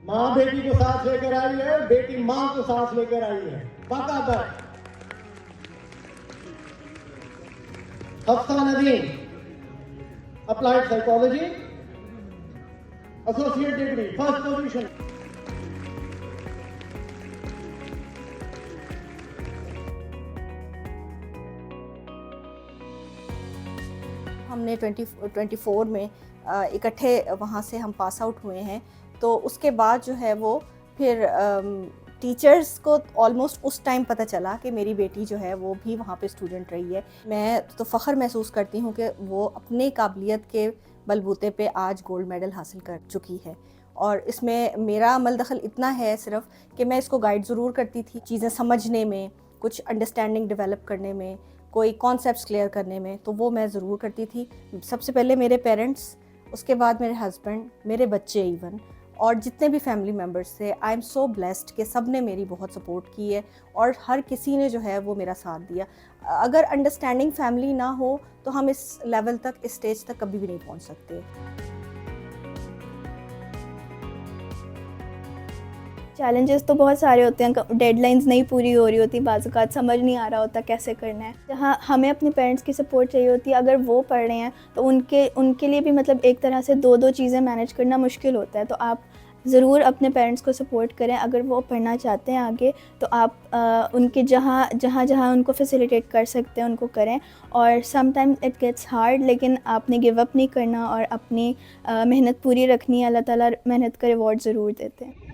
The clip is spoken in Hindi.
माँ बेटी को साथ लेकर आई है, बेटी माँ को साथ लेकर आई है। बाकायदा हफ्ता Nadeem, applied psychology, associate degree, first position. हमने 2024 में इकट्ठे वहाँ से हम पास आउट हुए हैं। तो उसके बाद जो है वो फिर टीचर्स को ऑलमोस्ट उस टाइम पता चला कि मेरी बेटी जो है वो भी वहाँ पे स्टूडेंट रही है। मैं तो फ़ख्र महसूस करती हूँ कि वो अपने काबिलियत के बलबूते पे आज गोल्ड मेडल हासिल कर चुकी है। और इसमें मेरा अमल दखल इतना है सिर्फ कि मैं इसको गाइड ज़रूर करती थी, चीज़ें समझने में, कुछ अंडरस्टैंडिंग डेवलप करने में, कोई कॉन्सेप्ट्स क्लियर करने में, तो वो मैं ज़रूर करती थी। सबसे पहले मेरे पेरेंट्स, उसके बाद मेरे हस्बैंड, मेरे बच्चे इवन, और जितने भी फैमिली मेम्बर्स थे, आई एम सो ब्लेस्ड कि सब ने मेरी बहुत सपोर्ट की है और हर किसी ने जो है वो मेरा साथ दिया। अगर अंडरस्टैंडिंग फैमिली ना हो तो हम इस लेवल तक, इस स्टेज तक कभी भी नहीं पहुंच सकते। चैलेंजेस तो बहुत सारे होते हैं, डेडलाइंस नहीं पूरी हो रही होती, बाज़-औक़ात समझ नहीं आ रहा होता कैसे करना है। जहाँ हमें अपने पेरेंट्स की सपोर्ट चाहिए होती है, अगर वो पढ़ रहे हैं तो उनके लिए भी मतलब एक तरह से दो चीज़ें मैनेज करना मुश्किल होता है। तो आप ज़रूर अपने पेरेंट्स को सपोर्ट करें। अगर वो पढ़ना चाहते हैं आगे तो आप उनके जहाँ उनको फैसिलिटेट कर सकते हैं उनको करें। और समटाइम्स इट गेट्स हार्ड, लेकिन आपने गिव अप नहीं करना और अपनी मेहनत पूरी रखनी है। अल्लाह ताला मेहनत का रिवॉर्ड ज़रूर देते हैं।